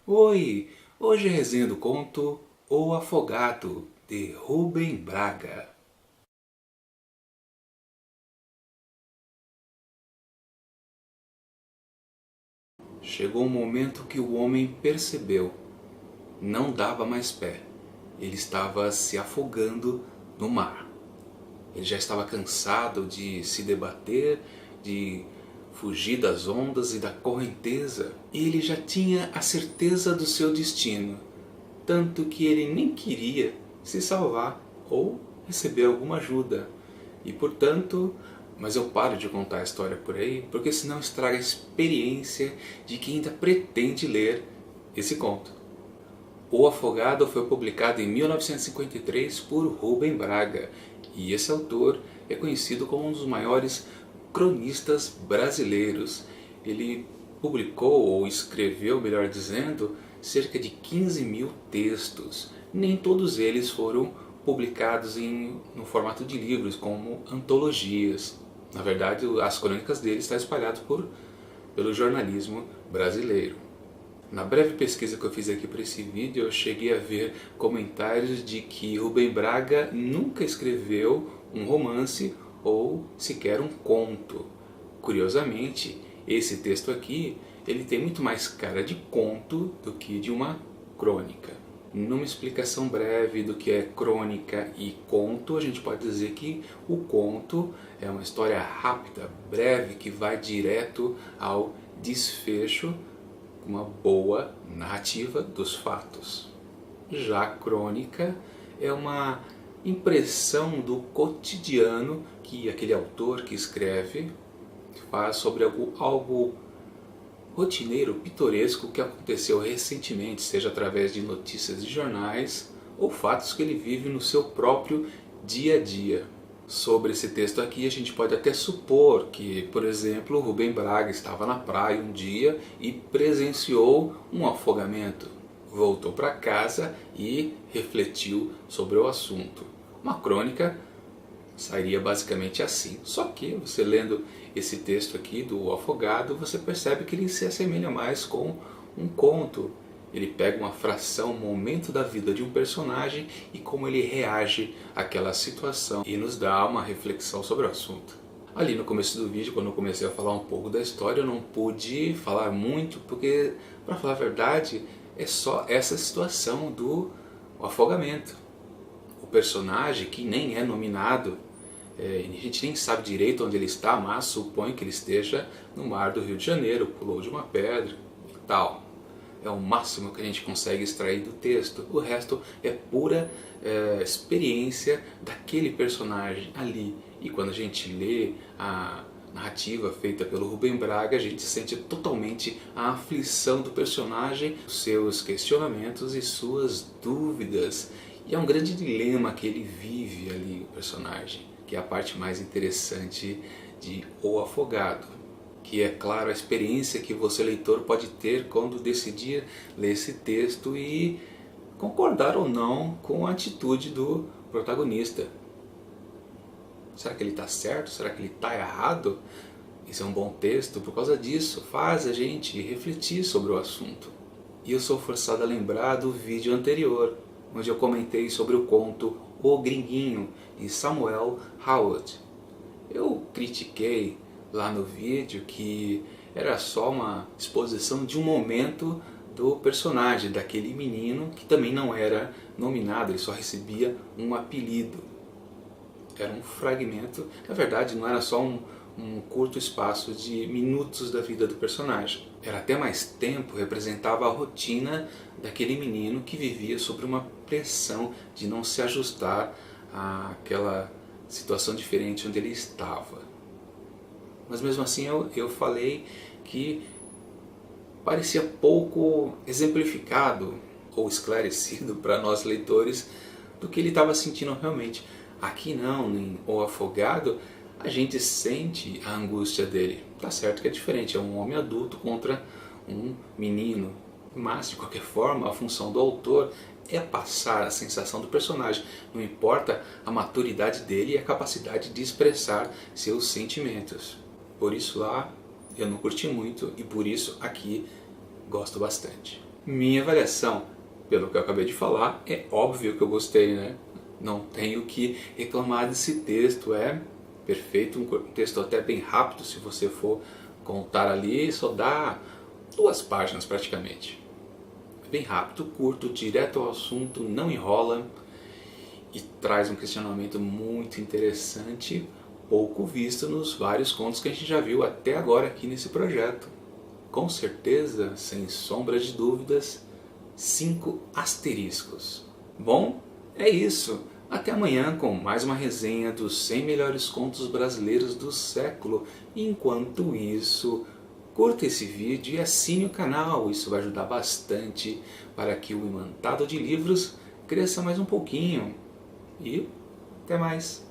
Oi! Hoje é resenha do conto O Afogado, de Rubem Braga. Chegou um momento que o homem percebeu. Não dava mais pé. Ele estava se afogando no mar. Ele já estava cansado de se debater, de fugir das ondas e da correnteza. Ele já tinha a certeza do seu destino, tanto que ele nem queria se salvar ou receber alguma ajuda. E portanto, mas eu paro de contar a história por aí, porque senão estraga a experiência de quem ainda pretende ler esse conto. O Afogado foi publicado em 1953 por Rubem Braga, e esse autor é conhecido como um dos maiores cronistas brasileiros. Ele publicou, ou escreveu, melhor dizendo, cerca de 15 mil textos. Nem todos eles foram publicados no formato de livros, como antologias. Na verdade, as crônicas dele estão espalhadas pelo jornalismo brasileiro. Na breve pesquisa que eu fiz aqui para esse vídeo, eu cheguei a ver comentários de que Rubem Braga nunca escreveu um romance ou sequer um conto. Curiosamente, esse texto aqui, ele tem muito mais cara de conto do que de uma crônica. Numa explicação breve do que é crônica e conto, a gente pode dizer que o conto é uma história rápida, breve, que vai direto ao desfecho, uma boa narrativa dos fatos. Já a crônica é uma impressão do cotidiano que aquele autor que escreve faz sobre algo rotineiro, pitoresco que aconteceu recentemente, seja através de notícias de jornais ou fatos que ele vive no seu próprio dia a dia. Sobre esse texto aqui, a gente pode até supor que, por exemplo, Rubem Braga estava na praia um dia e presenciou um afogamento. Voltou para casa e refletiu sobre o assunto. Uma crônica sairia basicamente assim. Só que, você lendo esse texto aqui do Afogado, você percebe que ele se assemelha mais com um conto. Ele pega uma fração, um momento da vida de um personagem e como ele reage àquela situação e nos dá uma reflexão sobre o assunto. Ali no começo do vídeo, quando eu comecei a falar um pouco da história, eu não pude falar muito porque, para falar a verdade, é só essa situação do afogamento. O personagem, que nem é nominado, a gente nem sabe direito onde ele está, mas supõe que ele esteja no mar do Rio de Janeiro, pulou de uma pedra e tal. É o máximo que a gente consegue extrair do texto. O resto é pura experiência daquele personagem ali. E quando a gente lê a narrativa feita pelo Rubem Braga, a gente sente totalmente a aflição do personagem, seus questionamentos e suas dúvidas. E é um grande dilema que ele vive ali, o personagem, que é a parte mais interessante de O Afogado. Que é, claro, a experiência que você, leitor, pode ter quando decidir ler esse texto e concordar ou não com a atitude do protagonista. Será que ele está certo? Será que ele está errado? Esse é um bom texto por causa disso, faz a gente refletir sobre o assunto. E eu sou forçado a lembrar do vídeo anterior, onde eu comentei sobre o conto O Gringuinho, de Samuel Howard. Eu critiquei lá no vídeo que era só uma exposição de um momento do personagem, daquele menino que também não era nominado, ele só recebia um apelido. Era um fragmento, na verdade não era só um curto espaço de minutos da vida do personagem. Era até mais tempo, representava a rotina daquele menino que vivia sob uma pressão de não se ajustar àquela situação diferente onde ele estava. Mas mesmo assim eu falei que parecia pouco exemplificado ou esclarecido para nós leitores do que ele estava sentindo realmente. Aqui não, em O Afogado, a gente sente a angústia dele. Tá certo que é diferente, é um homem adulto contra um menino. Mas, de qualquer forma, a função do autor é passar a sensação do personagem. Não importa a maturidade dele e a capacidade de expressar seus sentimentos. Por isso lá eu não curti muito e por isso aqui gosto bastante. Minha avaliação, pelo que eu acabei de falar, é óbvio que eu gostei, né? Não tenho que reclamar desse texto, é perfeito, um texto até bem rápido, se você for contar ali, só dá 2 páginas praticamente. É bem rápido, curto, direto ao assunto, não enrola e traz um questionamento muito interessante, pouco visto nos vários contos que a gente já viu até agora aqui nesse projeto. Com certeza, sem sombra de dúvidas, 5 asteriscos. Bom, é isso. Até amanhã com mais uma resenha dos 100 melhores contos brasileiros do século. Enquanto isso, curta esse vídeo e assine o canal. Isso vai ajudar bastante para que o Imantado de Livros cresça mais um pouquinho. E até mais!